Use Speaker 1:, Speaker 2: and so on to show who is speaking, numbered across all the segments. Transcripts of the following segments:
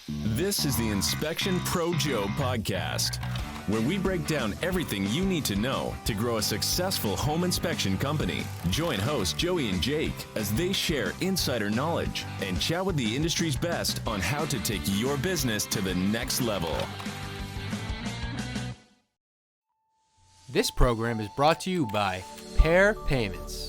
Speaker 1: This is the Inspection Pro Joe podcast, where we break down everything you need to know to grow a successful home inspection company. Join hosts Joey and Jake as they share insider knowledge and chat with the industry's best on how to take your business to the next level.
Speaker 2: This program is brought to you by Pair Payments.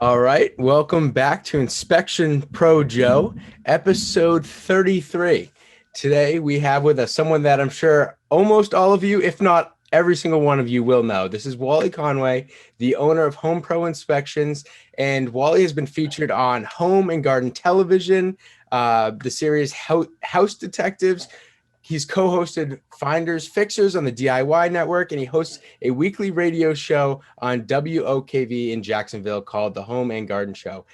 Speaker 3: All right, welcome back to Inspection Pro Joe, episode 33. Today we have with us someone that I'm sure almost all of you, if not every single one of you, will know. This is Wally Conway, the owner of HomePro Inspections, and Wally has been featured on Home and Garden Television, the series House Detectives. He's co-hosted Finders Fixers on the DIY Network, and he hosts a weekly radio show on WOKV in Jacksonville called The Home and Garden Show.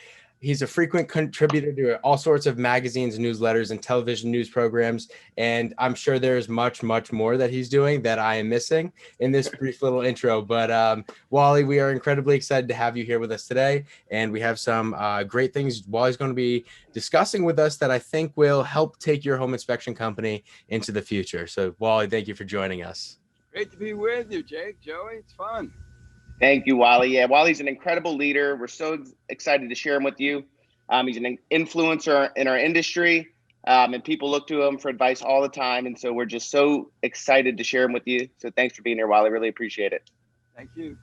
Speaker 3: He's a frequent contributor to all sorts of magazines, newsletters, and television news programs, and I'm sure there's much, much more that he's doing that I am missing in this brief little intro. But Wally, we are incredibly excited to have you here with us today, and we have some great things Wally's going to be discussing with us that I think will help take your home inspection company into the future. So, Wally, thank you for joining us.
Speaker 4: Great to be with you, Jake, Joey. It's fun.
Speaker 5: Thank you, Wally. Yeah, Wally's an incredible leader. We're so excited to share him with you. He's an influencer in our industry, and people look to him for advice all the time. And so we're just so excited to share him with you. So thanks for being here, Wally. Really appreciate it.
Speaker 4: Thank you.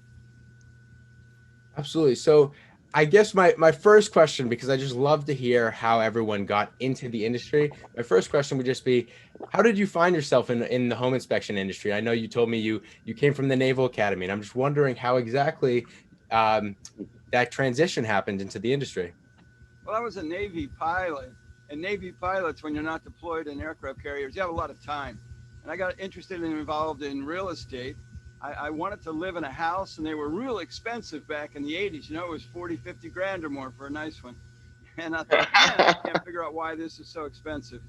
Speaker 3: Absolutely. So I guess my first question, because I just love to hear how everyone got into the industry. My first question would just be, how did you find yourself in the home inspection industry? I know you told me you came from the Naval Academy, and I'm just wondering how exactly that transition happened into the industry.
Speaker 4: Well, I was a Navy pilot, and Navy pilots, when you're not deployed in aircraft carriers, you have a lot of time. And I got interested and involved in real estate. I wanted to live in a house, and they were real expensive back in the 80s. You know, it was 40, 50 grand or more for a nice one. And I thought, man, I can't figure out why this is so expensive.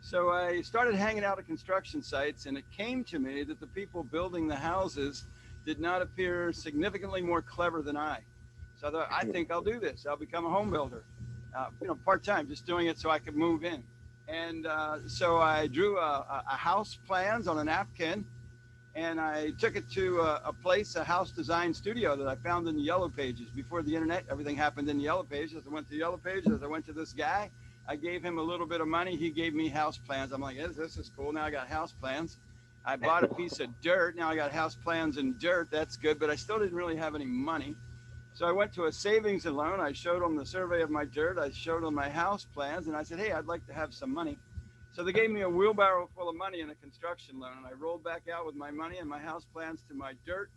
Speaker 4: So I started hanging out at construction sites, and it came to me that the people building the houses did not appear significantly more clever than I. So I thought, I think I'll do this. I'll become a home builder, part-time, just doing it so I could move in. And so I drew a house plans on a napkin, and I took it to a house design studio that I found in the Yellow Pages. Before the internet, everything happened in the Yellow Pages. I went to the Yellow Pages, I went to this guy, I gave him a little bit of money, he gave me house plans. I'm like, this is cool, now I got house plans. I bought a piece of dirt, now I got house plans and dirt, that's good, but I still didn't really have any money. So I went to a savings and loan, I showed them the survey of my dirt, I showed them my house plans, and I said, hey, I'd like to have some money. So they gave me a wheelbarrow full of money in a construction loan, and I rolled back out with my money and my house plans to my dirt,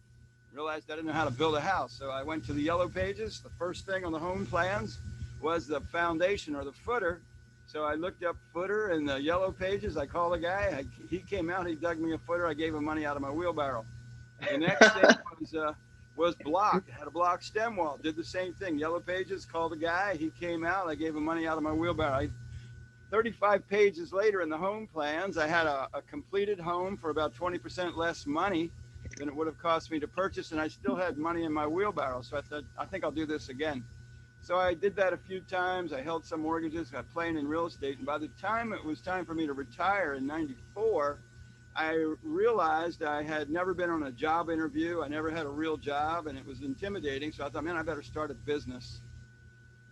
Speaker 4: realized I didn't know how to build a house. So I went to the Yellow Pages. The first thing on the home plans was the foundation or the footer. So I looked up footer in the Yellow Pages. I called a guy, he came out, he dug me a footer. I gave him money out of my wheelbarrow. The next thing was block. It had a block stem wall, did the same thing. Yellow Pages, called a guy, he came out, I gave him money out of my wheelbarrow. 35 pages later in the home plans, I had a completed home for about 20% less money than it would have cost me to purchase, and I still had money in my wheelbarrow. So I thought, I think I'll do this again. So I did that a few times. I held some mortgages, got playing in real estate, and by the time it was time for me to retire in '94, I realized I had never been on a job interview. I never had a real job, and it was intimidating. So I thought, man, I better start a business.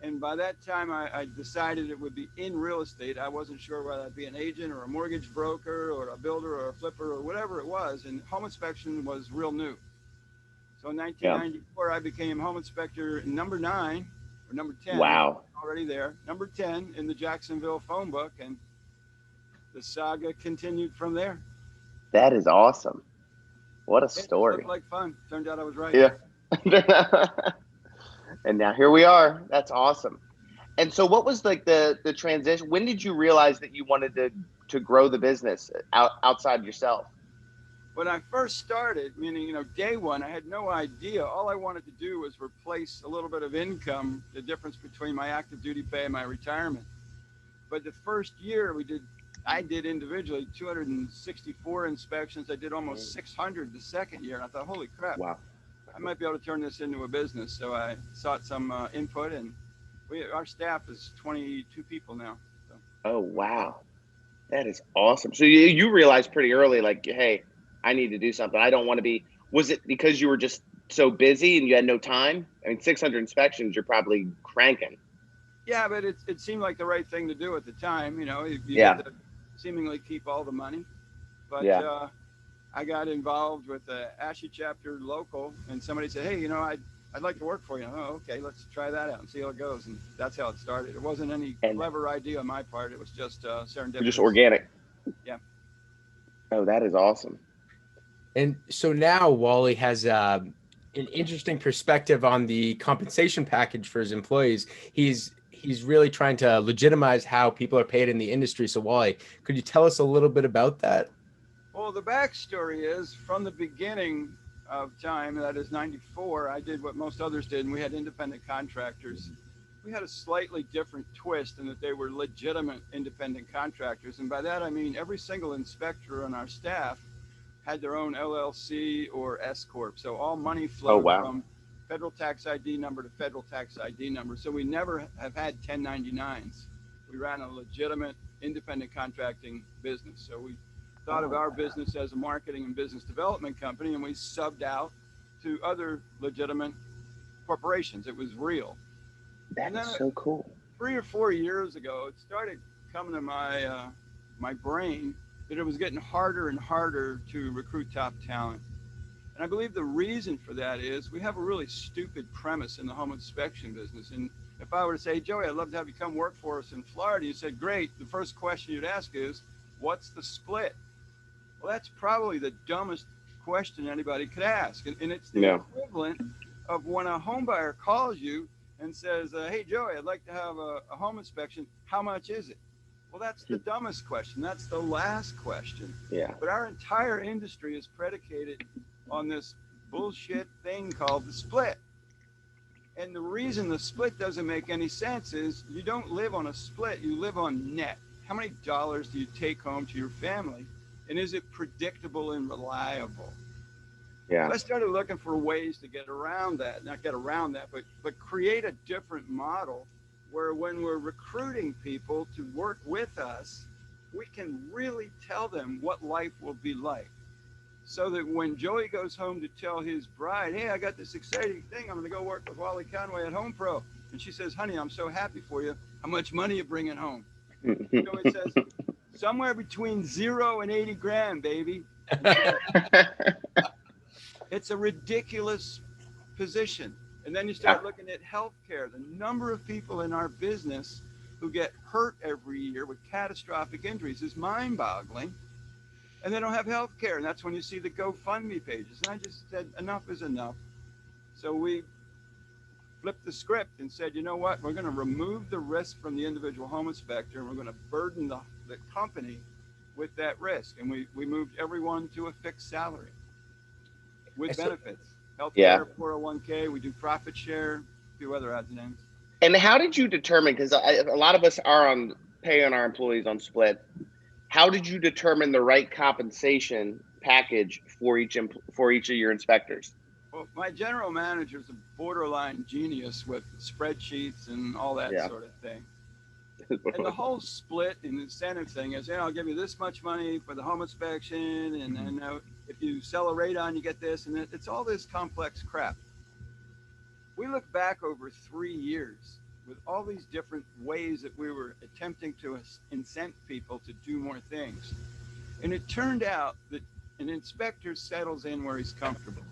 Speaker 4: And by that time, I decided it would be in real estate. I wasn't sure whether I'd be an agent or a mortgage broker or a builder or a flipper or whatever it was. And home inspection was real new. So in 1994, I became home inspector number 9 or number 10.
Speaker 5: Wow.
Speaker 4: Already there. Number 10 in the Jacksonville phone book. And the saga continued from there.
Speaker 5: That is awesome. What a story.
Speaker 4: It looked like fun. Turned out I was right.
Speaker 5: Yeah. And now here we are. That's awesome. And so what was like the transition? When did you realize that you wanted to grow the business outside yourself?
Speaker 4: When I first started, meaning, day one, I had no idea. All I wanted to do was replace a little bit of income, the difference between my active duty pay and my retirement. But the first year I did individually 264 inspections. I did almost 600 the second year. And I thought, holy crap.
Speaker 5: Wow.
Speaker 4: I might be able to turn this into a business. So I sought some input, and our staff is 22 people now. So.
Speaker 5: Oh, wow. That is awesome. So you realized pretty early, like, hey, I need to do something. I don't want to be. Was it because you were just so busy and you had no time? I mean, 600 inspections, you're probably cranking.
Speaker 4: Yeah, but it seemed like the right thing to do at the time. You know, you get
Speaker 5: Yeah.
Speaker 4: to seemingly keep all the money. But
Speaker 5: Yeah.
Speaker 4: I got involved with the ASHI chapter local, and somebody said, hey, I'd like to work for you. Oh, okay, let's try that out and see how it goes. And that's how it started. It wasn't any
Speaker 5: And
Speaker 4: clever idea on my part. It was just
Speaker 5: just
Speaker 4: serendipitous.
Speaker 5: organic.
Speaker 4: Yeah.
Speaker 5: Oh, that is awesome.
Speaker 3: And so now Wally has an interesting perspective on the compensation package for his employees. He's really trying to legitimize how people are paid in the industry. So Wally, could you tell us a little bit about that?
Speaker 4: Well, the backstory is from the beginning of time, that is 94, I did what most others did, and we had independent contractors. We had a slightly different twist in that they were legitimate independent contractors. And by that, I mean every single inspector on our staff had their own LLC or S Corp. So all money
Speaker 5: Oh,
Speaker 4: flowed
Speaker 5: wow.
Speaker 4: from federal tax ID number to federal tax ID number. So we never have had 1099s. We ran a legitimate independent contracting business. So we thought of our business as a marketing and business development company, and we subbed out to other legitimate corporations. It was real.
Speaker 5: That
Speaker 4: And then
Speaker 5: is so cool.
Speaker 4: 3 or 4 years ago, it started coming to my brain that it was getting harder and harder to recruit top talent. And I believe the reason for that is we have a really stupid premise in the home inspection business. And if I were to say, Joey, I'd love to have you come work for us in Florida, you said, great. The first question you'd ask is, what's the split? Well, that's probably the dumbest question anybody could ask. And it's the
Speaker 5: Yeah.
Speaker 4: equivalent of when a home buyer calls you and says, hey, Joey, I'd like to have a home inspection. How much is it? Well, that's the dumbest question. That's the last question.
Speaker 5: Yeah.
Speaker 4: But our entire industry is predicated on this bullshit thing called the split. And the reason the split doesn't make any sense is you don't live on a split, you live on net. How many dollars do you take home to your family? And is it predictable and reliable?
Speaker 5: Yeah.
Speaker 4: So I started looking for ways to get around that, not get around that, but create a different model where when we're recruiting people to work with us, we can really tell them what life will be like. So that when Joey goes home to tell his bride, hey, I got this exciting thing, I'm going to go work with Wally Conway at HomePro. And she says, honey, I'm so happy for you. How much money are you bringing home? Joey says, somewhere between 0 and 80 grand, baby. It's a ridiculous position. And then you start looking at healthcare. The number of people in our business who get hurt every year with catastrophic injuries is mind-boggling. And they don't have health care. And that's when you see the GoFundMe pages. And I just said, enough is enough. So we flipped the script and said, you know what? We're going to remove the risk from the individual home inspector, and we're going to burden the company with that risk. And we moved everyone to a fixed salary with benefits. Health care, 401k, we do profit share, a few other odds and ends.
Speaker 5: And how did you determine, because a lot of us are paying our employees on split, how did you determine the right compensation package for each of your inspectors?
Speaker 4: Well, my general manager is a borderline genius with spreadsheets and all that sort of thing. And the whole split and incentive thing is, I'll give you this much money for the home inspection, and then if you sell a radon, you get this, and it's all this complex crap. We look back over 3 years with all these different ways that we were attempting to incent people to do more things. And it turned out that an inspector settles in where he's comfortable.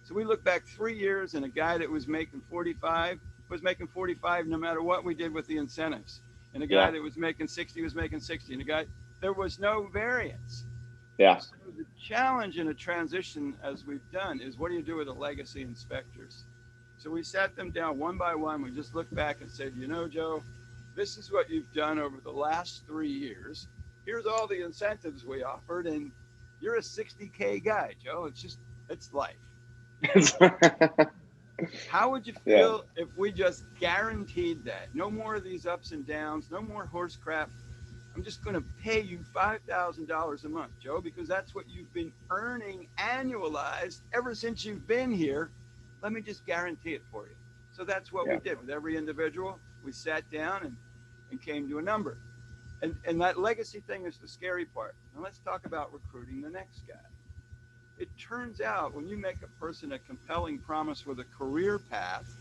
Speaker 4: So we look back 3 years, and a guy that was making 45 was making 45 no matter what we did with the incentives. And a guy that was making 60 was making 60. And there was no variance.
Speaker 5: Yeah.
Speaker 4: So the challenge in a transition, as we've done, is what do you do with the legacy inspectors? So we sat them down one by one. We just looked back and said, Joe, this is what you've done over the last 3 years. Here's all the incentives we offered, and you're a 60K guy, Joe. It's life. How would you feel if we just guaranteed that? No more of these ups and downs, no more horse crap. I'm just going to pay you $5,000 a month, Joe, because that's what you've been earning annualized ever since you've been here. Let me just guarantee it for you. So that's what we did with every individual. We sat down and came to a number. And that legacy thing is the scary part. Now let's talk about recruiting the next guy. It turns out when you make a person a compelling promise with a career path,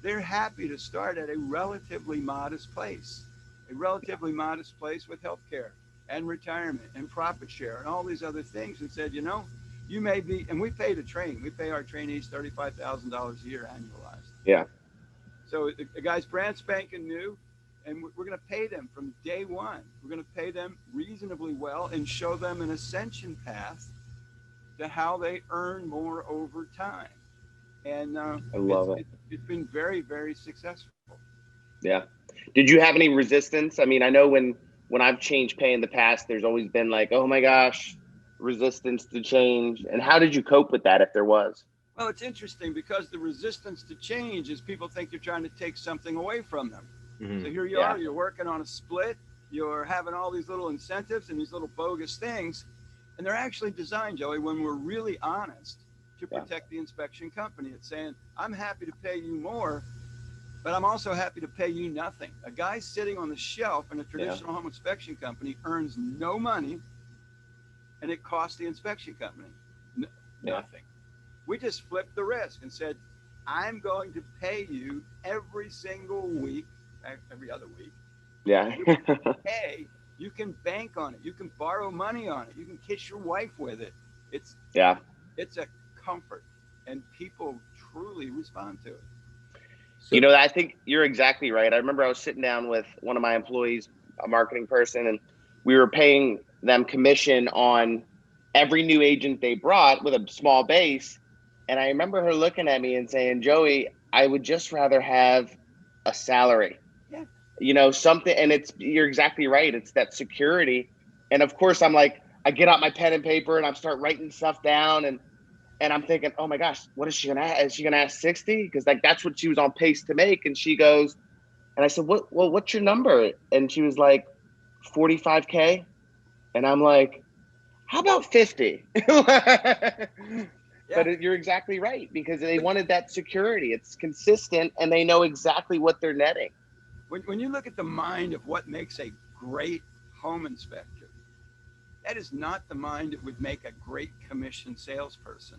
Speaker 4: they're happy to start at a relatively modest place, with healthcare and retirement and profit share and all these other things, and said, you may be, and we pay to train. We pay our trainees $35,000 a year annualized.
Speaker 5: Yeah.
Speaker 4: So the guy's brand spanking new, and we're going to pay them from day one. We're going to pay them reasonably well and show them an ascension path to how they earn more over time. And
Speaker 5: I love it.
Speaker 4: It's been very, very successful.
Speaker 5: Yeah. Did you have any resistance? I mean, I know when I've changed pay in the past, there's always been like, oh my gosh, resistance to change. And how did you cope with that if there was?
Speaker 4: Well, it's interesting because the resistance to change is people think you're trying to take something away from them. Mm-hmm. So here you are, you're working on a split, you're having all these little incentives and these little bogus things. And they're actually designed, Joey, when we're really honest, to protect the inspection company. It's saying, I'm happy to pay you more, but I'm also happy to pay you nothing. A guy sitting on the shelf in a traditional home inspection company earns no money, and it costs the inspection company nothing. We just flipped the risk and said, I'm going to pay you every single week, every other week.
Speaker 5: Yeah.
Speaker 4: You can bank on it. You can borrow money on it. You can kiss your wife with it. It's a comfort, and people truly respond to it.
Speaker 5: So, I think you're exactly right. I remember I was sitting down with one of my employees, a marketing person, and we were paying them commission on every new agent they brought with a small base. And I remember her looking at me and saying, Joey, I would just rather have a salary. Something, and you're exactly right. It's that security. And of course, I'm like, I get out my pen and paper and I start writing stuff down, and I'm thinking, oh my gosh, what is she gonna ask? Is she gonna ask 60? Because that's what she was on pace to make. And she goes, and I said, what's your number? And she was like, 45K. And I'm like, how about 50? But you're exactly right, because they wanted that security. It's consistent and they know exactly what they're netting.
Speaker 4: When you look at the mind of what makes a great home inspector, that is not the mind that would make a great commission salesperson.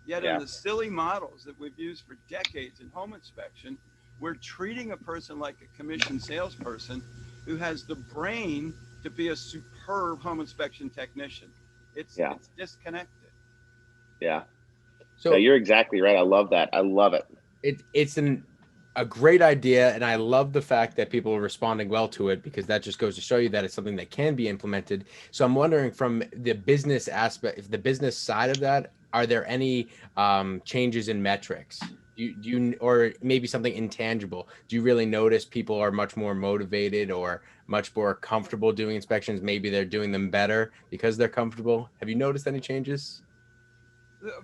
Speaker 4: Yet in the silly models that we've used for decades in home inspection, we're treating a person like a commission salesperson who has the brain to be a superb home inspection technician. It's disconnected.
Speaker 5: Yeah. So you're exactly right. I love that. I love it.
Speaker 3: It's a great idea, and I love the fact that people are responding well to it, because that just goes to show you that it's something that can be implemented. So I'm wondering, from the business aspect, if the business side of that, are there any changes in metrics? Do you, or maybe something intangible? Do you really notice people are much more motivated or much more comfortable doing inspections? Maybe they're doing them better because they're comfortable. Have you noticed any changes?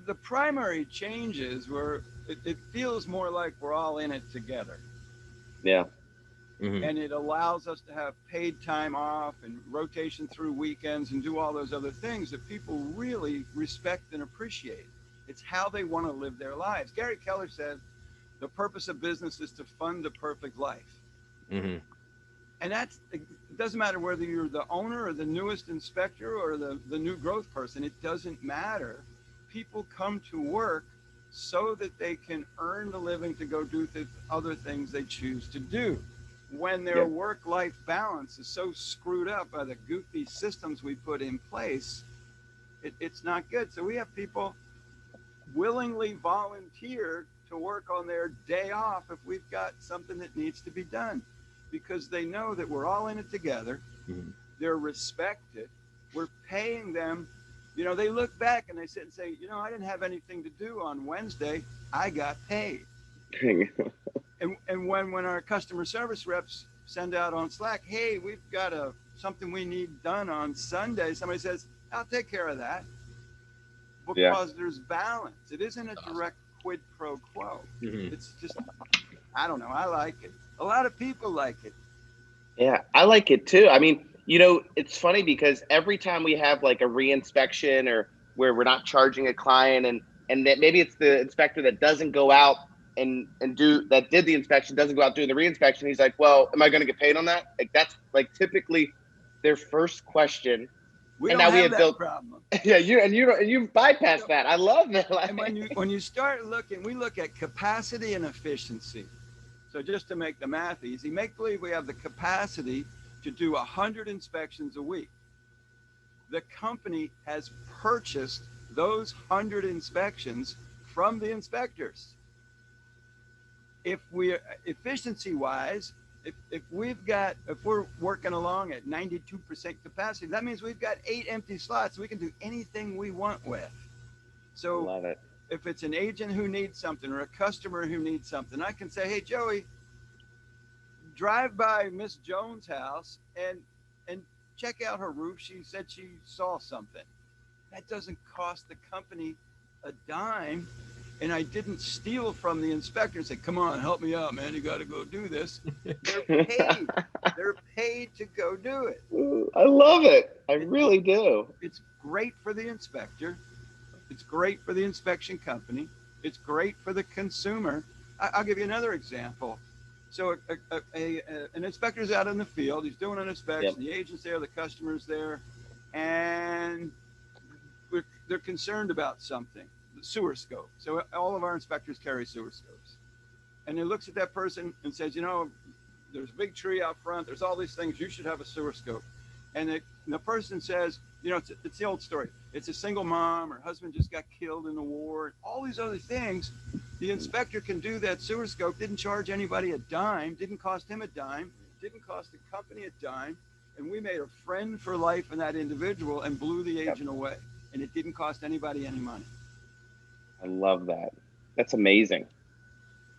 Speaker 4: The primary changes were, it feels more like we're all in it together.
Speaker 5: Yeah.
Speaker 4: Mm-hmm. And it allows us to have paid time off and rotation through weekends and do all those other things that people really respect and appreciate. It's how they want to live their lives. Gary Keller said, the purpose of business is to fund the perfect life. Mm-hmm. And it doesn't matter whether you're the owner or the newest inspector or the new growth person. It doesn't matter. People come to work so that they can earn the living to go do the other things they choose to do. When their work-life balance is so screwed up by the goofy systems we put in place, it's not good. So we have people willingly volunteer to work on their day off if we've got something that needs to be done, because they know that we're all in it together. Mm-hmm. They're respected. We're paying them. They look back and they sit and say, I didn't have anything to do on Wednesday. I got paid. And when our customer service reps send out on Slack, hey, we've got something we need done on Sunday, somebody says, I'll take care of that. Because there's balance. It isn't a direct quid pro quo. Mm-hmm. It's just, I don't know. I like it. A lot of people like it.
Speaker 5: Yeah, I like it too. I mean, it's funny because every time we have like a reinspection or where we're not charging a client, and that maybe it's the inspector that doesn't go out and did the inspection, doesn't go out doing the reinspection. He's like, well, am I going to get paid on that? Like, that's like typically their first question.
Speaker 4: We
Speaker 5: And
Speaker 4: don't
Speaker 5: now we
Speaker 4: have
Speaker 5: have
Speaker 4: that
Speaker 5: built,
Speaker 4: problem.
Speaker 5: yeah, you bypassed that. I love that.
Speaker 4: And when you start looking, we look at capacity and efficiency. So just to make the math easy, make believe we have the capacity to do 100 inspections a week. The company has purchased those 100 inspections from the inspectors. If we're efficiency wise, if we're working along at 92% capacity, that means we've got 8 empty slots. We can do anything we want with. So
Speaker 5: Love it.
Speaker 4: if it's an agent who needs something or a customer who needs something, I can say, hey, Joey, drive by Miss Jones' house and check out her roof. She said she saw something. That doesn't cost the company a dime. And I didn't steal from the inspector and say, come on, help me out, man. You got to go do this. They're paid. They're paid to go do it.
Speaker 5: I love it. I really do.
Speaker 4: It's great for the inspector. It's great for the inspection company. It's great for the consumer. I'll give you another example. So an inspector's out in the field. He's doing an inspection.
Speaker 5: Yep.
Speaker 4: The agent's there. The customer's there. And they're concerned about something. The sewer scope. So all of our inspectors carry sewer scopes. And he looks at that person and says, you know, there's a big tree out front. There's all these things. You should have a sewer scope. And the person says, you know, it's the old story. It's a single mom. Her husband just got killed in the war. All these other things. The inspector can do that sewer scope. Didn't charge anybody a dime. Didn't cost him a dime. Didn't cost the company a dime. And we made a friend for life in that individual and blew the agent away. And it didn't cost anybody any money.
Speaker 5: I love that. That's amazing.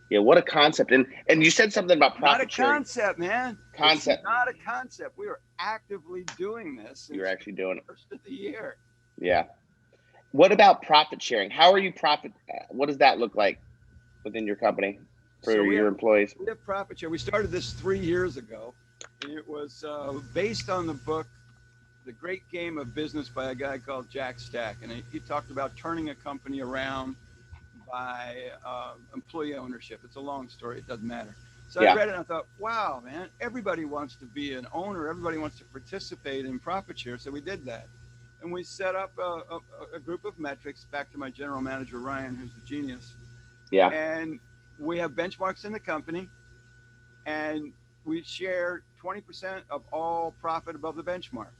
Speaker 5: Yeah, what a concept. And you said something about profit sharing.
Speaker 4: Not a concept, man.
Speaker 5: Concept.
Speaker 4: It's not a concept. We are actively doing this.
Speaker 5: You're actually doing it.
Speaker 4: First of the year.
Speaker 5: Yeah. What about profit sharing? How are you what does that look like within your company for your employees?
Speaker 4: We have profit share. We started this 3 years ago. And it was based on the book, The Great Game of Business by a guy called Jack Stack. And he talked about turning a company around by employee ownership. It's a long story. It doesn't matter. So I read it and I thought, wow, man, everybody wants to be an owner. Everybody wants to participate in profit share. So we did that. And we set up a group of metrics, back to my general manager, Ryan, who's a genius.
Speaker 5: Yeah.
Speaker 4: And we have benchmarks in the company. And we share 20% of all profit above the benchmark.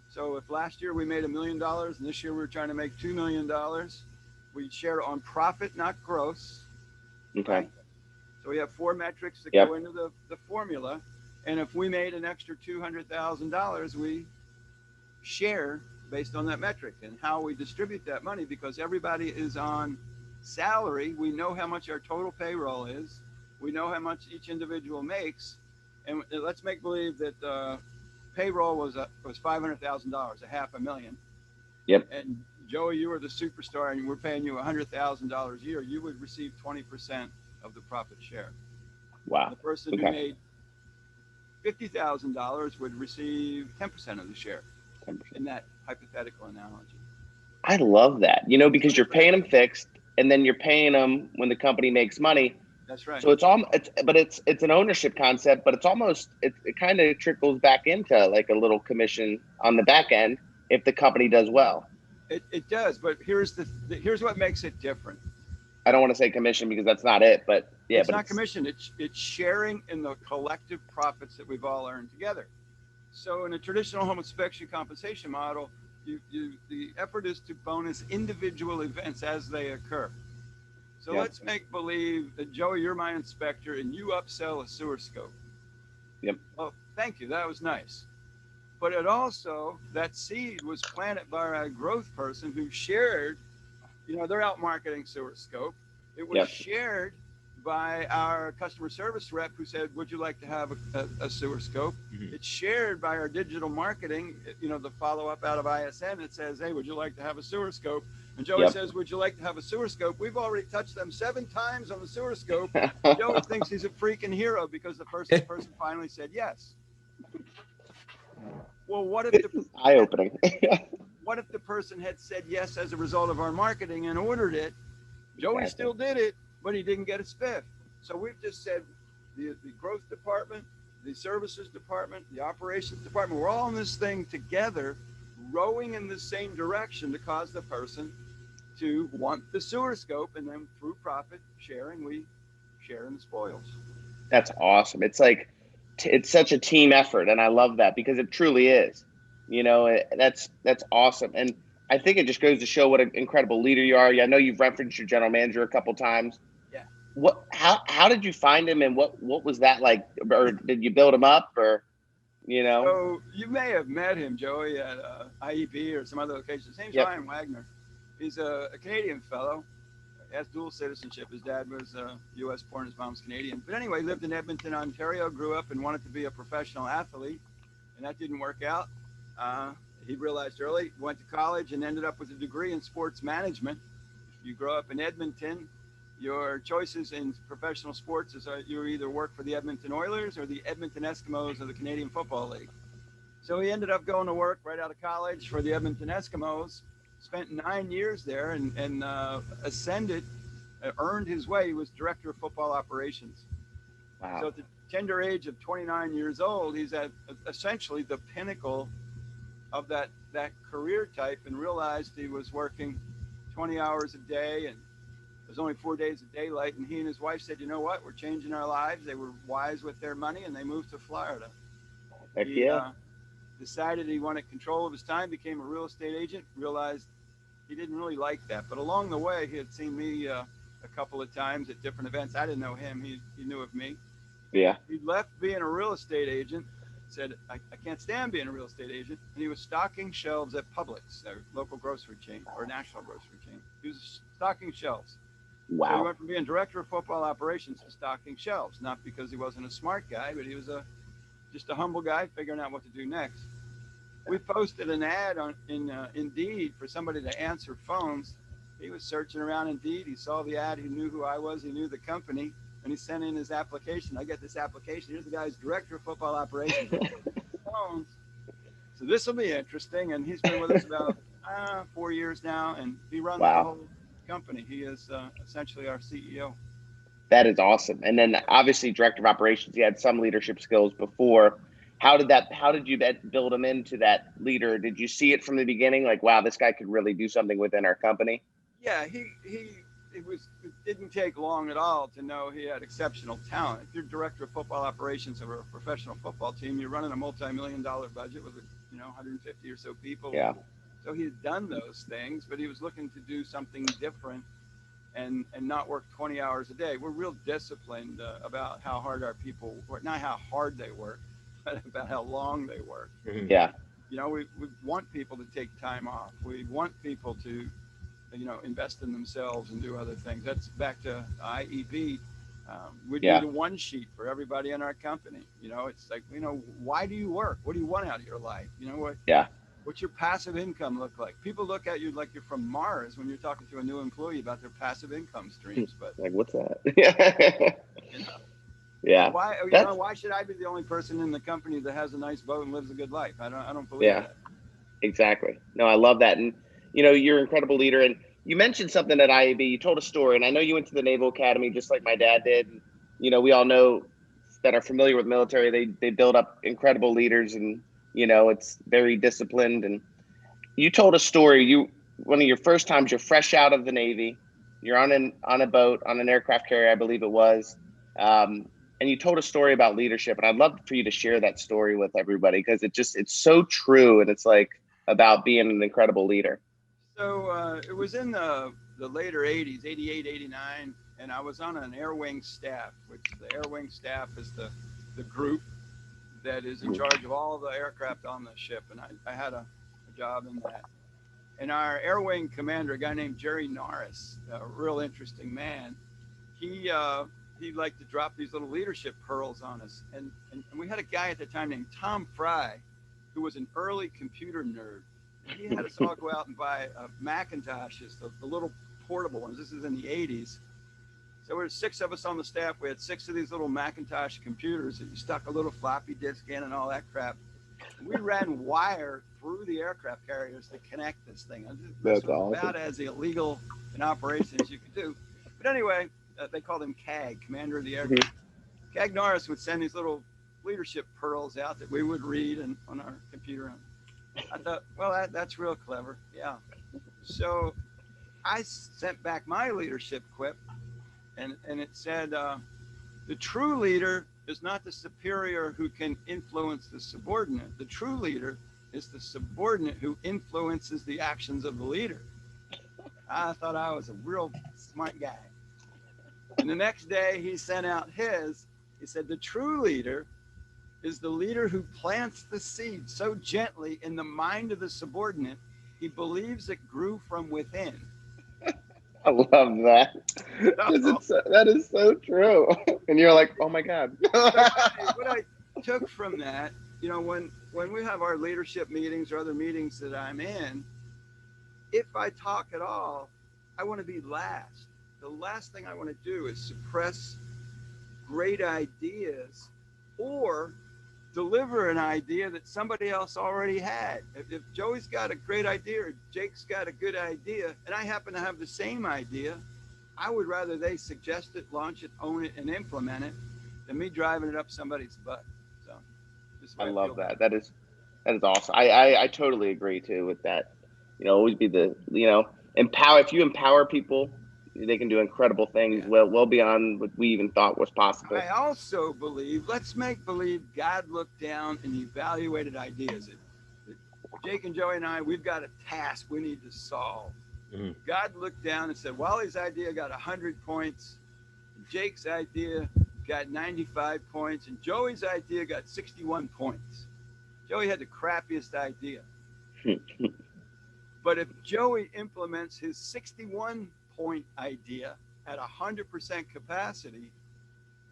Speaker 4: So if last year we made $1 million and this year we were trying to make $2 million, we share on profit, not gross.
Speaker 5: Okay.
Speaker 4: Right? So we have 4 metrics that go into the formula. And if we made an extra $200,000, we share based on that metric and how we distribute that money, because everybody is on salary. We know how much our total payroll is. We know how much each individual makes. And let's make believe that payroll was $500,000, $500,000.
Speaker 5: Yep.
Speaker 4: And Joey, you were the superstar and we're paying you $100,000 a year. You would receive 20% of the profit share.
Speaker 5: Wow.
Speaker 4: The person who made $50,000 would receive 10% of the share
Speaker 5: 10%.
Speaker 4: in that hypothetical analogy.
Speaker 5: I love that, you know, because you're paying them fixed and then you're paying them when the company makes money.
Speaker 4: That's right.
Speaker 5: So it's an ownership concept, but it's almost, it kind of trickles back into like a little commission on the back end if the company does well.
Speaker 4: It does, but here's what makes it different.
Speaker 5: I don't want to say commission because that's not it, but yeah.
Speaker 4: It's not commission. It's sharing in the collective profits that we've all earned together. So in a traditional home inspection compensation model, the effort is to bonus individual events as they occur. So let's make believe that, Joey, you're my inspector and you upsell a sewer scope.
Speaker 5: Yep.
Speaker 4: Well, thank you. That was nice. But it also, that seed was planted by a growth person who shared, you know, they're out marketing sewer scope. It was shared by our customer service rep who said, would you like to have a sewer scope? Mm-hmm. It's shared by our digital marketing, you know, the follow-up out of ISN. It says, hey, would you like to have a sewer scope? And Joey says, would you like to have a sewer scope? We've already touched them 7 times on the sewer scope. Joey thinks he's a freaking hero because the person finally said yes. Well, what if
Speaker 5: eye-opening?
Speaker 4: What if the person had said yes as a result of our marketing and ordered it? Joey still did it, but he didn't get a spiff. So we've just said the growth department, the services department, the operations department, we're all in this thing together, rowing in the same direction to cause the person to want the sewer scope, and then through profit sharing, we share in the spoils.
Speaker 5: That's awesome. It's like it's such a team effort, and I love that because it truly is. That's awesome, and I think it just goes to show what an incredible leader you are. I know you've referenced your general manager a couple times.
Speaker 4: Yeah.
Speaker 5: How did you find him, and what was that like? Or did you build him up, or
Speaker 4: So you may have met him, Joey, at IEB or some other location. His name's
Speaker 5: Yep.
Speaker 4: Ryan Wagner. He's a Canadian fellow. He has dual citizenship. His dad was U.S. born, his mom's Canadian. But anyway, he lived in Edmonton, Ontario, grew up and wanted to be a professional athlete, and that didn't work out. He realized early, went to college and ended up with a degree in sports management. You grow up in Edmonton, your choices in professional sports is you either work for the Edmonton Oilers or the Edmonton Eskimos of the Canadian Football League. So he ended up going to work right out of college for the Edmonton Eskimos, spent 9 years there and ascended, earned his way. He was director of football operations.
Speaker 5: wow?
Speaker 4: So at the tender age of 29 years old, he's at essentially the pinnacle of that career type, and realized he was working 20 hours a day, and there's only 4 days of daylight. And he and his wife said, you know what, we're changing our lives. They were wise with their money, and they moved to Florida.
Speaker 5: Heck
Speaker 4: He
Speaker 5: yeah.
Speaker 4: decided he wanted control of his time, became a real estate agent, realized he didn't really like that. But along the way, he had seen me a couple of times at different events. I didn't know him. He knew of me.
Speaker 5: Yeah.
Speaker 4: He left being a real estate agent, said, I can't stand being a real estate agent. And he was stocking shelves at Publix, their local grocery chain or national grocery chain. He was stocking shelves. So he
Speaker 5: Wow.
Speaker 4: went from being director of football operations to stocking shelves, not because he wasn't a smart guy, but he was just a humble guy figuring out what to do next. We posted an ad in Indeed for somebody to answer phones. He was searching around Indeed. He saw the ad. He knew who I was. He knew the company. And he sent in his application. I get this application. Here's the guy's director of football operations. Phones. So this will be interesting. And he's been with us about 4 years now. And he runs
Speaker 5: Wow.
Speaker 4: the whole company. He is essentially our CEO.
Speaker 5: That is awesome. And then obviously director of operations, you had some leadership skills before. How did you build him into that leader? Did you see it from the beginning? Like, wow, this guy could really do something within our company?
Speaker 4: Yeah, it didn't take long at all to know he had exceptional talent. If you're director of football operations of a professional football team, you're running a multi-million-dollar budget with 150 or so people.
Speaker 5: Yeah.
Speaker 4: So he's done those things, but he was looking to do something different and not work 20 hours a day. We're real disciplined about how hard our people work, not how hard they work, but about how long they work.
Speaker 5: Yeah.
Speaker 4: We want people to take time off. We want people to invest in themselves and do other things. That's back to IEB. We do the one sheet for everybody in our company. It's like, why do you work? What do you want out of your life? What's your passive income look like? People look at you like you're from Mars when you're talking to a new employee about their passive income streams. But
Speaker 5: like, what's that? Yeah.
Speaker 4: Why should I be the only person in the company that has a nice boat and lives a good life? I don't believe that.
Speaker 5: Exactly. No, I love that. And you're an incredible leader. And you mentioned something at IAB. You told a story, and I know you went to the Naval Academy just like my dad did. And, we all know that are familiar with military. They build up incredible leaders, and it's very disciplined. And you told a story. One of your first times, you're fresh out of the Navy. You're on a boat, on an aircraft carrier, I believe it was. And you told a story about leadership, and I'd love for you to share that story with everybody, because it's so true, and it's like about being an incredible leader.
Speaker 4: So it was in the later 80s, 88, 89, and I was on an air wing staff, which the air wing staff is the group that is in charge of all the aircraft on the ship, and I had a job in that. And our air wing commander, a guy named Jerry Norris, a real interesting man, he liked to drop these little leadership pearls on us. And we had a guy at the time named Tom Fry, who was an early computer nerd. And he had us all go out and buy Macintoshes, the little portable ones. This is in the 80s. So there were 6 of us on the staff. We had 6 of these little Macintosh computers that you stuck a little floppy disk in and all that crap. And we ran wire through the aircraft carriers to connect this thing. This was
Speaker 5: awesome.
Speaker 4: About as illegal an operation as you could do. But anyway, they called him CAG, Commander of the Aircraft. CAG Norris would send these little leadership pearls out that we would read on our computer. I thought, well, that's real clever. Yeah. So I sent back my leadership quip, and it said, the true leader is not the superior who can influence the subordinate. The true leader is the subordinate who influences the actions of the leader. I thought I was a real smart guy. And the next day he sent out his. He said, the true leader is the leader who plants the seed so gently in the mind of the subordinate, he believes it grew from within.
Speaker 5: I love that. That is so true. And you're like, oh my God.
Speaker 4: What I took from that, when we have our leadership meetings or other meetings that I'm in, if I talk at all, I want to be last. The last thing I want to do is suppress great ideas or deliver an idea that somebody else already had. If Joey's got a great idea or Jake's got a good idea, and I happen to have the same idea, I would rather they suggest it, launch it, own it, and implement it than me driving it up somebody's butt. So
Speaker 5: I love that. That is awesome. I totally agree too with that. Always be empower. If you empower people, they can do incredible things, well beyond what we even thought was possible.
Speaker 4: I also believe, let's make believe God looked down and evaluated ideas. Jake and Joey and I, we've got a task we need to solve. Mm-hmm. God looked down and said, Wally's idea got 100 points, Jake's idea got 95 points, and Joey's idea got 61 points. Joey had the crappiest idea. But if Joey implements his 61-point idea at 100% capacity,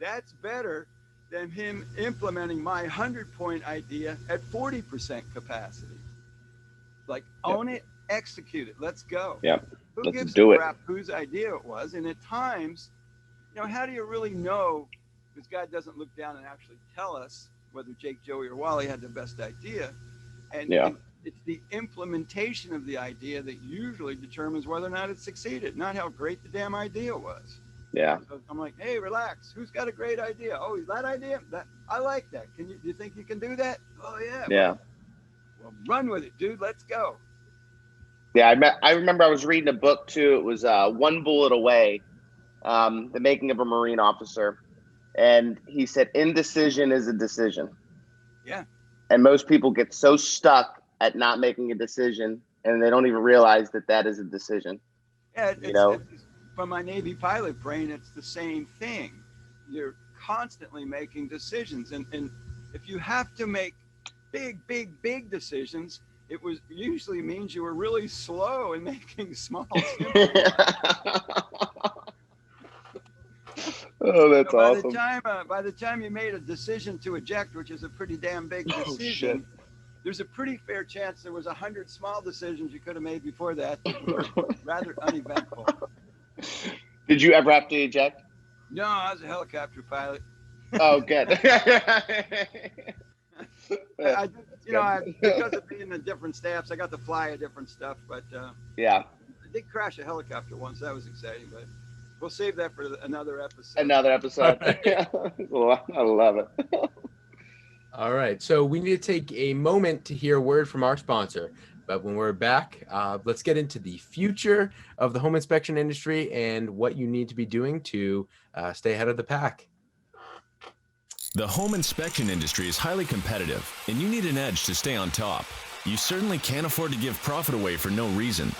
Speaker 4: that's better than him implementing my 100-point idea at 40% capacity. Like, own it, execute it. Let's go.
Speaker 5: Yeah.
Speaker 4: Who gives a crap whose idea it was? And at times, how do you really know? Because God doesn't look down and actually tell us whether Jake, Joey, or Wally had the best idea. And it's the implementation of the idea that usually determines whether or not it succeeded, not how great the damn idea was.
Speaker 5: Yeah.
Speaker 4: So I'm like, hey, relax. Who's got a great idea? Oh, that idea? I like that. Do you think you can do that? Oh, yeah.
Speaker 5: Yeah.
Speaker 4: Well, run with it, dude. Let's go.
Speaker 5: Yeah, I remember I was reading a book too. It was One Bullet Away, The Making of a Marine Officer. And he said, indecision is a decision.
Speaker 4: Yeah.
Speaker 5: And most people get so stuck at not making a decision, and they don't even realize that is a decision.
Speaker 4: Yeah, it's, from my Navy pilot brain, it's the same thing. You're constantly making decisions. And if you have to make big decisions, it usually means you were really slow in making small.
Speaker 5: Oh, that's awesome.
Speaker 4: By the time you made a decision to eject, which is a pretty damn big decision, there's a pretty fair chance there was 100 small decisions you could have made before that were rather uneventful.
Speaker 5: Did you ever have to eject?
Speaker 4: No, I was a helicopter pilot.
Speaker 5: Oh, good.
Speaker 4: Because of being in different staffs, I got to fly a different stuff. But I did crash a helicopter once. That was exciting, but we'll save that for another episode.
Speaker 5: I love it.
Speaker 3: All right. So we need to take a moment to hear a word from our sponsor. But when we're back, let's get into the future of the home inspection industry and what you need to be doing to stay ahead of the pack.
Speaker 1: The home inspection industry is highly competitive, and you need an edge to stay on top. You certainly can't afford to give profit away for no reason.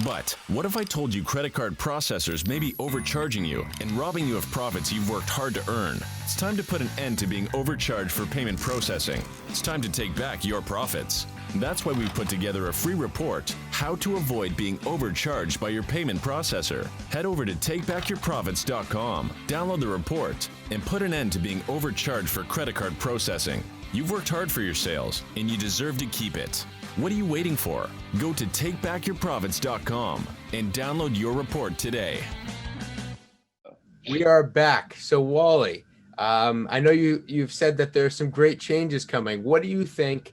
Speaker 1: But what if I told you credit card processors may be overcharging you and robbing you of profits you've worked hard to earn? It's time to put an end to being overcharged for payment processing. It's time to take back your profits. That's why we've put together a free report, How to Avoid Being Overcharged by Your Payment Processor. Head over to takebackyourprofits.com, download the report, and put an end to being overcharged for credit card processing. You've worked hard for your sales, and you deserve to keep it. What are you waiting for? Go to takebackyourprofits.com and download your report today.
Speaker 3: We are back. So Wally, I know you've said that there's some great changes coming. What do you think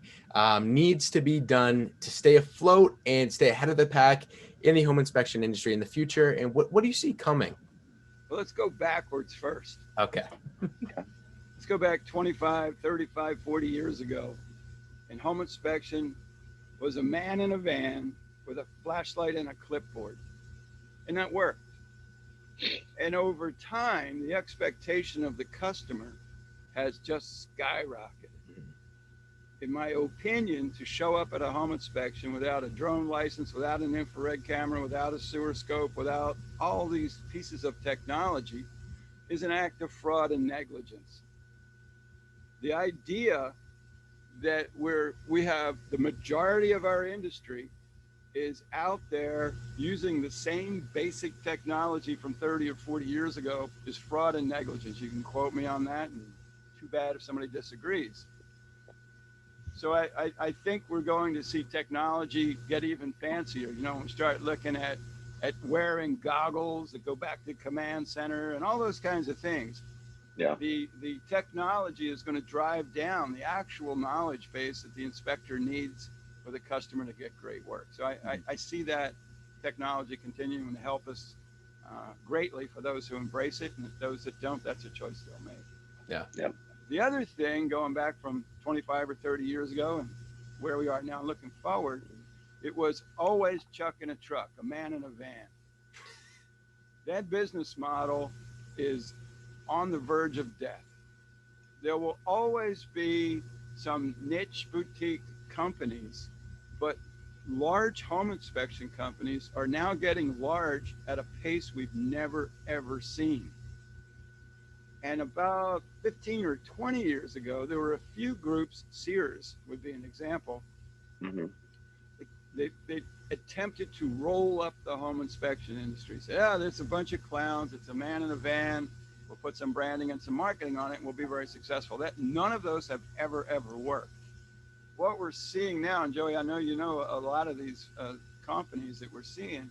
Speaker 3: needs to be done to stay afloat and stay ahead of the pack in the home inspection industry in the future? And what do you see coming?
Speaker 4: Well, let's go backwards first.
Speaker 3: Okay.
Speaker 4: Let's go back 25, 35, 40 years ago, and home inspection was a man in a van with a flashlight and a clipboard. And that worked. And over time, the expectation of the customer has just skyrocketed. In my opinion, to show up at a home inspection without a drone license, without an infrared camera, without a sewer scope, without all these pieces of technology is an act of fraud and negligence. The idea that we have the majority of our industry is out there using the same basic technology from 30 or 40 years ago is fraud and negligence. You can quote me on that, and too bad if somebody disagrees. So I think we're going to see technology get even fancier. You know, when we start looking at wearing goggles that go back to command center and all those kinds of things.
Speaker 5: Yeah.
Speaker 4: The technology is going to drive down the actual knowledge base that the inspector needs for the customer to get great work. So I see that technology continuing to help us greatly for those who embrace it, and those that don't, that's a choice they'll make.
Speaker 3: Yeah.
Speaker 5: Yep.
Speaker 4: The other thing, going back from 25 or 30 years ago and where we are now looking forward, it was always Chuck in a truck, a man in a van. That business model is on the verge of death. There will always be some niche boutique companies, but large home inspection companies are now getting large at a pace we've never, ever seen. And about 15 or 20 years ago, there were a few groups, Sears would be an example, they attempted to roll up the home inspection industry. Say, there's a bunch of clowns, it's a man in a van, we'll put some branding and some marketing on it, and we'll be very successful. None of those have ever worked. What we're seeing now, and Joey, I know you know a lot of these companies that we're seeing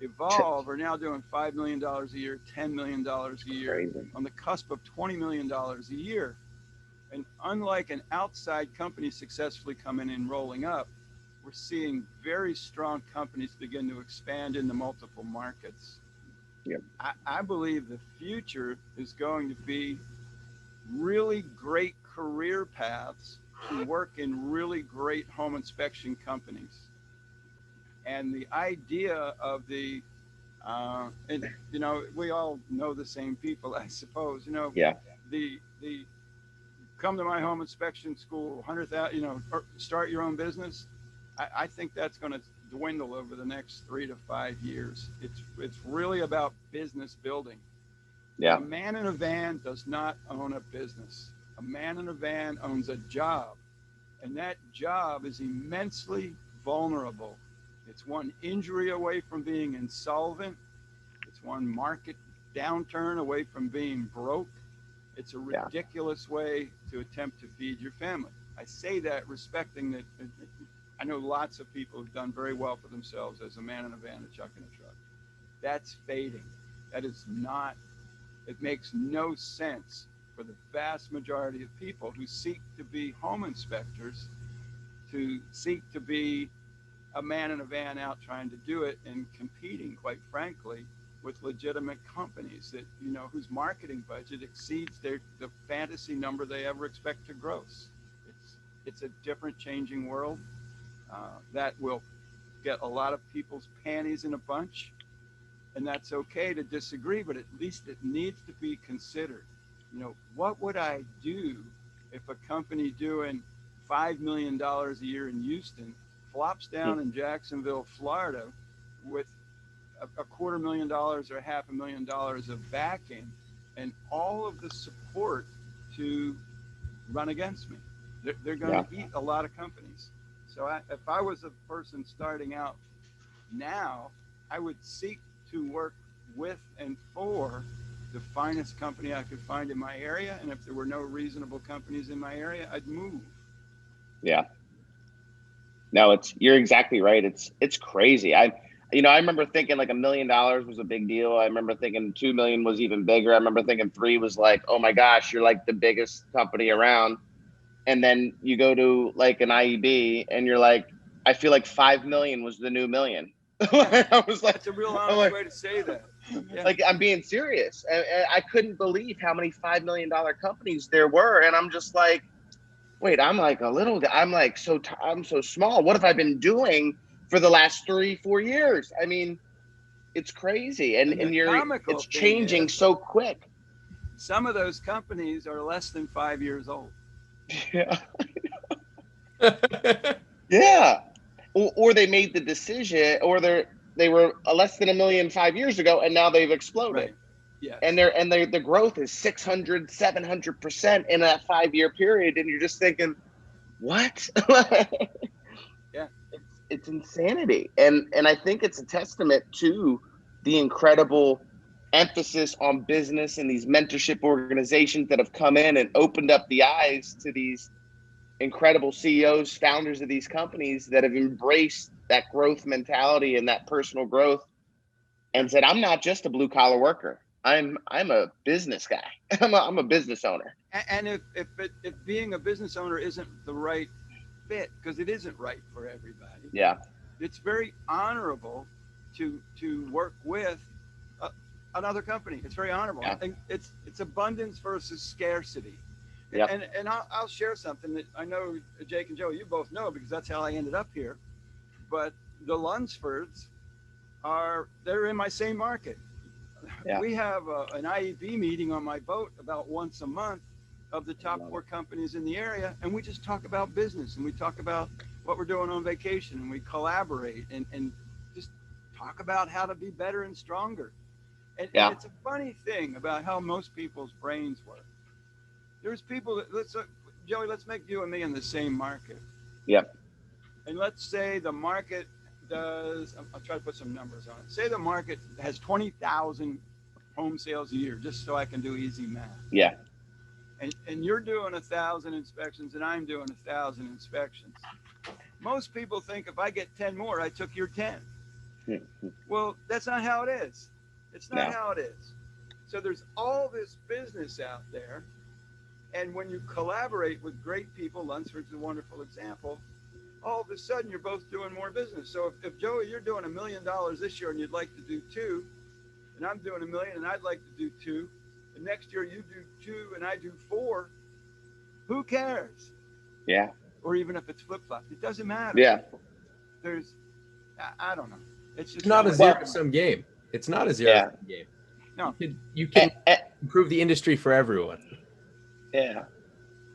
Speaker 4: evolve are now doing $5 million a year, $10 million a year,
Speaker 5: Crazy.
Speaker 4: on the cusp of $20 million a year. And unlike an outside company successfully coming in rolling up, we're seeing very strong companies begin to expand into multiple markets.
Speaker 5: Yep.
Speaker 4: I believe the future is going to be really great career paths to work in really great home inspection companies. And the idea of and you know, we all know the same people, I suppose. You know,
Speaker 5: Yeah.
Speaker 4: The come to my home inspection school, 100,000, you know, or start your own business. I think that's going to dwindle over the next 3 to 5 years. It's really about business building.
Speaker 5: Yeah.
Speaker 4: A man in a van does not own a business. A man in a van owns a job, and that job is immensely vulnerable. It's one injury away from being insolvent. It's one market downturn away from being broke. It's a ridiculous way to attempt to feed your family. I say that respecting that. I know lots of people who've done very well for themselves as a man in a van, a Chuck in a truck. That's fading. That is not, it makes no sense for the vast majority of people who seek to be home inspectors to seek to be a man in a van out trying to do it and competing, quite frankly, with legitimate companies that, you know, whose marketing budget exceeds the fantasy number they ever expect to gross. It's a different changing world that will get a lot of people's panties in a bunch, and that's okay to disagree, but at least it needs to be considered. You know, what would I do if a company doing $5 million a year in Houston flops down in Jacksonville, Florida, with a $250,000 or $500,000 of backing and all of the support to run against me? They're going to eat a lot of companies. So if I was a person starting out now, I would seek to work with and for the finest company I could find in my area. And if there were no reasonable companies in my area, I'd move.
Speaker 5: Yeah. No, you're exactly right. It's crazy. I remember thinking like $1 million was a big deal. I remember thinking 2 million was even bigger. I remember thinking 3 was like, oh my gosh, you're like the biggest company around. And then you go to like an IEB and you're like, I feel like 5 million was the new million. I was like,
Speaker 4: that's a real honest way to say that. Yeah.
Speaker 5: Like, I'm being serious. And I couldn't believe how many $5 million companies there were. And I'm just like, wait, I'm like a little, I'm like, I'm so small. What have I been doing for the last 3-4 years? I mean, it's crazy. And
Speaker 4: the
Speaker 5: it's
Speaker 4: comical thing
Speaker 5: changing
Speaker 4: is,
Speaker 5: so quick.
Speaker 4: some of those companies are less than 5 years old.
Speaker 5: Yeah. Yeah. Or they made the decision, or they were less than 1 million 5 years ago, and now they've exploded.
Speaker 4: Right. Yes.
Speaker 5: And the growth is 600-700% in that 5-year period. And you're just thinking, what?
Speaker 4: Yeah.
Speaker 5: It's insanity. And I think it's a testament to the incredible emphasis on business and these mentorship organizations that have come in and opened up the eyes to these incredible CEOs, founders of these companies that have embraced that growth mentality and that personal growth, and said, I'm not just a blue collar worker. I'm a business guy. I'm a business owner.
Speaker 4: And if being a business owner isn't the right fit, because it isn't right for everybody.
Speaker 5: Yeah.
Speaker 4: It's very honorable to work with another company. It's very honorable.
Speaker 5: Yeah.
Speaker 4: And it's abundance versus scarcity.
Speaker 5: Yep.
Speaker 4: And I'll share something that I know Jake and Joe, you both know, because that's how I ended up here. But the Lunsfords they're in my same market.
Speaker 5: Yeah.
Speaker 4: We have an IEB meeting on my boat about once a month of the top 4 companies in the area, and we just talk about business, and we talk about what we're doing on vacation, and we collaborate and just talk about how to be better and stronger. And it's a funny thing about how most people's brains work. There's people that, Joey, let's make you and me in the same market.
Speaker 5: Yep.
Speaker 4: And let's say the market does, I'll try to put some numbers on it. Say the market has 20,000 home sales a year, just so I can do easy math.
Speaker 5: Yeah.
Speaker 4: And you're doing 1,000 inspections and I'm doing 1,000 inspections. Most people think if I get 10 more, I took your 10. Well, that's not how it is. It's not how it is. So there's all this business out there. And when you collaborate with great people, Lunsford's a wonderful example, all of a sudden you're both doing more business. So if Joey, you're doing $1 million this year and you'd like to do 2, and I'm doing $1 million and I'd like to do 2, and next year you do 2 and I do 4, who cares?
Speaker 5: Yeah.
Speaker 4: Or even if it's flip-flop, it doesn't matter.
Speaker 5: Yeah.
Speaker 4: There's, I don't know. It's just
Speaker 3: not a zero-sum game. It's not a zero-sum game.
Speaker 4: No.
Speaker 3: You can improve the industry for everyone.
Speaker 5: Yeah.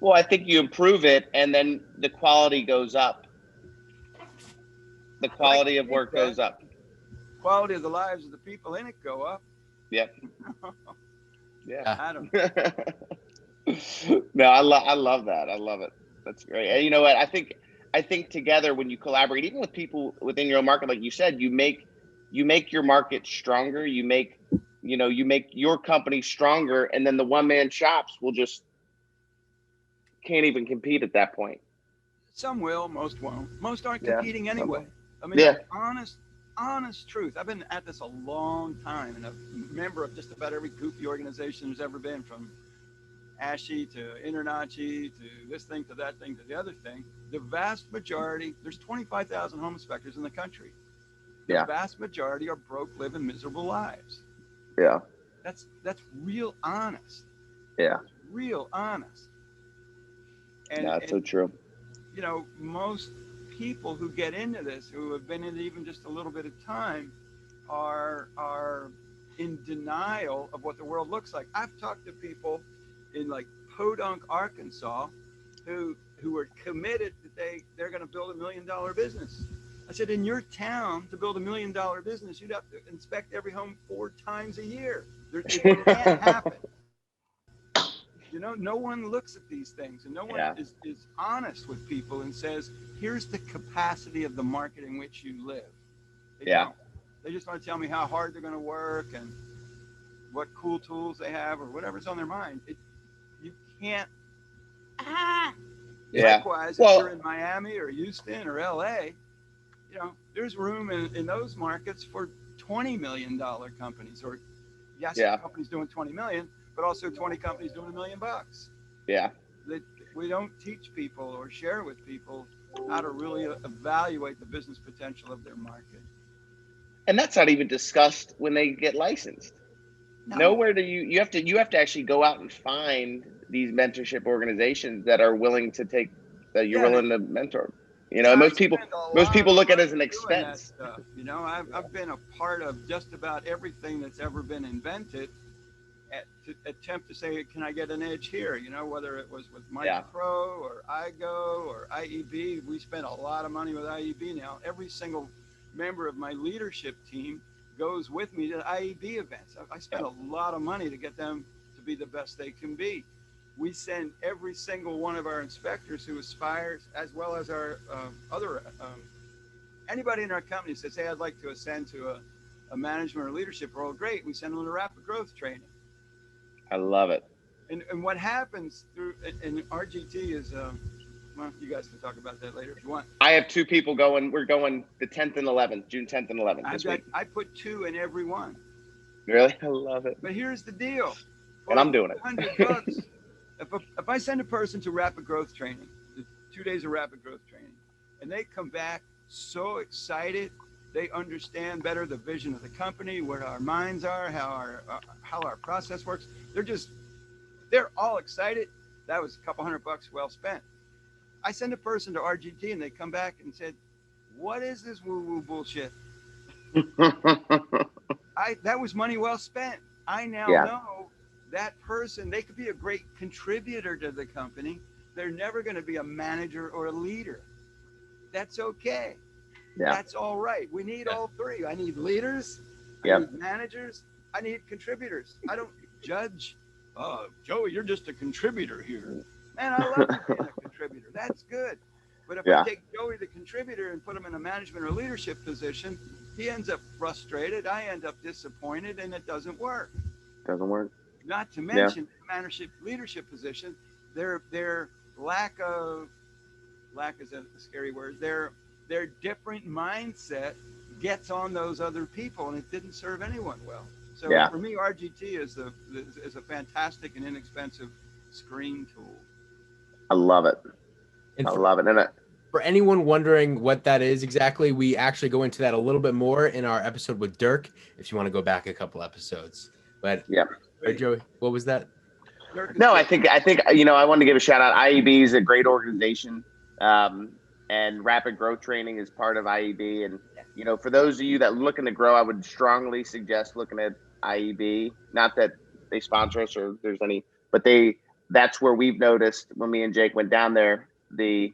Speaker 5: Well, I think you improve it, and then the quality goes up. The quality of work goes up.
Speaker 4: Quality of the lives of the people in it go up.
Speaker 5: Yep. Yeah.
Speaker 4: I don't
Speaker 5: know. No, I love that. I love it. That's great. And you know what? I think together, when you collaborate, even with people within your own market, like you said, you make your market stronger. You make your company stronger, and then the one-man shops will just can't even compete at that point.
Speaker 4: Some will, most won't. Most aren't competing anyway. I mean, honest truth. I've been at this a long time, and a member of just about every goofy organization there's ever been, from ASHI to InterNACHI to this thing to that thing to the other thing. The vast majority, there's 25,000 home inspectors in the country. The vast majority are broke, living miserable lives.
Speaker 5: Yeah.
Speaker 4: That's real honest.
Speaker 5: Yeah.
Speaker 4: Real honest. And
Speaker 5: that's so true.
Speaker 4: You know, most people who get into this, who have been in it even just a little bit of time, are in denial of what the world looks like. I've talked to people in like Podunk, Arkansas, who are committed that they're going to build $1 million business. I said, in your town, to build $1 million business, you'd have to inspect every home 4 times a year. It can't happen. You know, no one looks at these things, and no one is honest with people and says, here's the capacity of the market in which you live. They don't. They just want to tell me how hard they're going to work and what cool tools they have or whatever's on their mind. You can't. Likewise, if you're in Miami or Houston or LA, you know, there's room in those markets for $20 million companies, or companies doing 20 million, but also 20 companies doing $1 million.
Speaker 5: Yeah.
Speaker 4: That we don't teach people or share with people how to really evaluate the business potential of their market.
Speaker 5: And that's not even discussed when they get licensed.
Speaker 4: No.
Speaker 5: Nowhere do you have to actually go out and find these mentorship organizations that are willing to take that you're
Speaker 4: Yeah,
Speaker 5: willing to mentor.
Speaker 4: yeah, I
Speaker 5: Most
Speaker 4: spend a lot
Speaker 5: people
Speaker 4: of
Speaker 5: look at it
Speaker 4: money
Speaker 5: as an
Speaker 4: doing that
Speaker 5: expense.
Speaker 4: stuff. I've been a part of just about everything that's ever been invented to attempt to say, can I get an edge here? Whether it was with
Speaker 5: Yeah.
Speaker 4: MicroPro or iGo or IEB, we spent a lot of money with IEB now. Every single member of my leadership team goes with me to IEB events. I spent a lot of money to get them to be the best they can be. We send every single one of our inspectors who aspires, as well as our other, anybody in our company says, hey, I'd like to ascend to a management or leadership role. Great, we send them to rapid growth training.
Speaker 5: I love it.
Speaker 4: And what happens through, and RGT is, well, you guys can talk about that later if you want.
Speaker 5: I have 2 people going. We're going the 10th and 11th, June 10th and 11th this week.
Speaker 4: I put 2 in every one.
Speaker 5: Really? I love it.
Speaker 4: But here's the deal.
Speaker 5: And I'm doing it.
Speaker 4: $100. If I send a person to rapid growth training, 2 days of rapid growth training, and they come back so excited, they understand better the vision of the company, where our minds are, how our process works. They're all excited. That was a couple $100 well spent. I send a person to RGT and they come back and said, what is this woo-woo bullshit? That was money well spent. I now know that person, they could be a great contributor to the company. They're never going to be a manager or a leader. That's okay.
Speaker 5: Yeah.
Speaker 4: That's all right. We need all 3. I need leaders.
Speaker 5: Yeah.
Speaker 4: I need managers. I need contributors. I don't judge. Oh, Joey, you're just a contributor here. Man, I love being a contributor. That's good. But if I take Joey, the contributor, and put him in a management or leadership position, he ends up frustrated. I end up disappointed, and it doesn't work.
Speaker 5: Doesn't work.
Speaker 4: Not to mention management leadership position, their lack is a scary word. Their different mindset gets on those other people, and it didn't serve anyone well. So for me, RGT is a fantastic and inexpensive screen tool.
Speaker 5: I love it.
Speaker 3: And
Speaker 5: I love it. And
Speaker 3: for anyone wondering what that is exactly, we actually go into that a little bit more in our episode with Dirk, if you want to go back a couple episodes. But right, Joey, what was that?
Speaker 5: No, I think I wanted to give a shout out. IEB is a great organization, and Rapid Growth Training is part of IEB. And for those of you that are looking to grow, I would strongly suggest looking at IEB. Not that they sponsor us or there's any, but that's where we've noticed when me and Jake went down there, the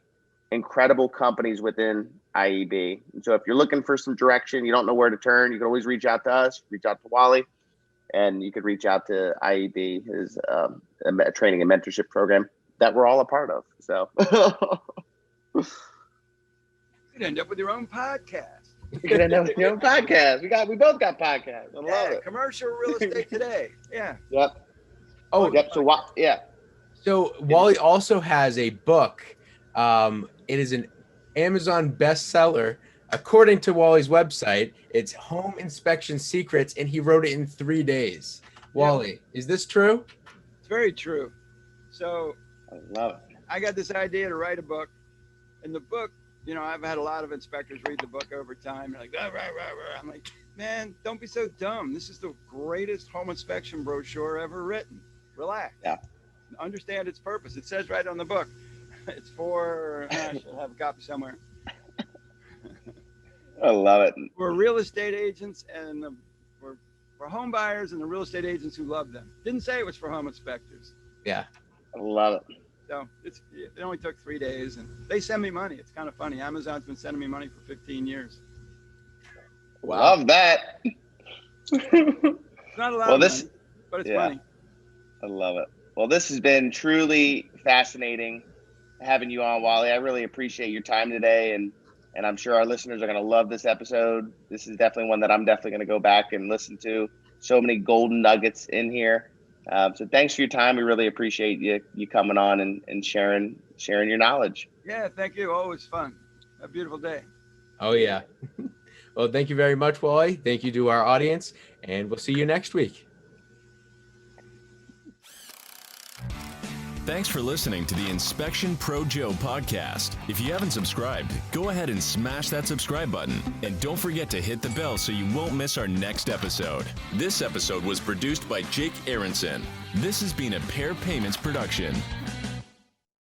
Speaker 5: incredible companies within IEB. And so if you're looking for some direction, you don't know where to turn, you can always reach out to us, reach out to Wally, and you could reach out to IEB, his a training and mentorship program that we're all a part of. So
Speaker 4: you could end up with your own podcast.
Speaker 5: You could end up with your own podcast. We both got podcasts. I love it.
Speaker 4: Commercial real estate today. Yeah.
Speaker 5: Yep.
Speaker 3: Oh,
Speaker 5: yep. So
Speaker 3: So Wally also has a book. It is an Amazon bestseller. According to Wally's website, it's Home Inspection Secrets, and he wrote it in 3 days. Wally, is this true?
Speaker 4: It's very true. So
Speaker 5: I love it.
Speaker 4: I got this idea to write a book. And the book, I've had a lot of inspectors read the book over time. They're like, rah, rah, rah. I'm like, man, don't be so dumb. This is the greatest home inspection brochure ever written. Relax.
Speaker 5: Yeah.
Speaker 4: Understand its purpose. It says right on the book. It's for, I should have a copy somewhere.
Speaker 5: I love it.
Speaker 4: For real estate agents and for home buyers and the real estate agents who love them. Didn't say it was for home inspectors.
Speaker 3: Yeah.
Speaker 5: I love it.
Speaker 4: So it only took 3 days, and they send me money. It's kind of funny. Amazon's been sending me money for 15 years.
Speaker 3: Wow.
Speaker 5: Love that.
Speaker 4: It's not a lot of money, but it's funny.
Speaker 5: I love it. Well, this has been truly fascinating having you on, Wally. I really appreciate your time today, and I'm sure our listeners are going to love this episode. This is definitely one that I'm definitely going to go back and listen to. So many golden nuggets in here. So thanks for your time. We really appreciate you coming on and sharing your knowledge.
Speaker 4: Yeah, thank you. Always fun. A beautiful day.
Speaker 3: Oh, yeah. Well, thank you very much, Wally. Thank you to our audience, and we'll see you next week.
Speaker 1: Thanks for listening to the Inspection Pro Joe podcast. If you haven't subscribed, go ahead and smash that subscribe button. And don't forget to hit the bell so you won't miss our next episode. This episode was produced by Jake Aronson. This has been a Pair Payments production.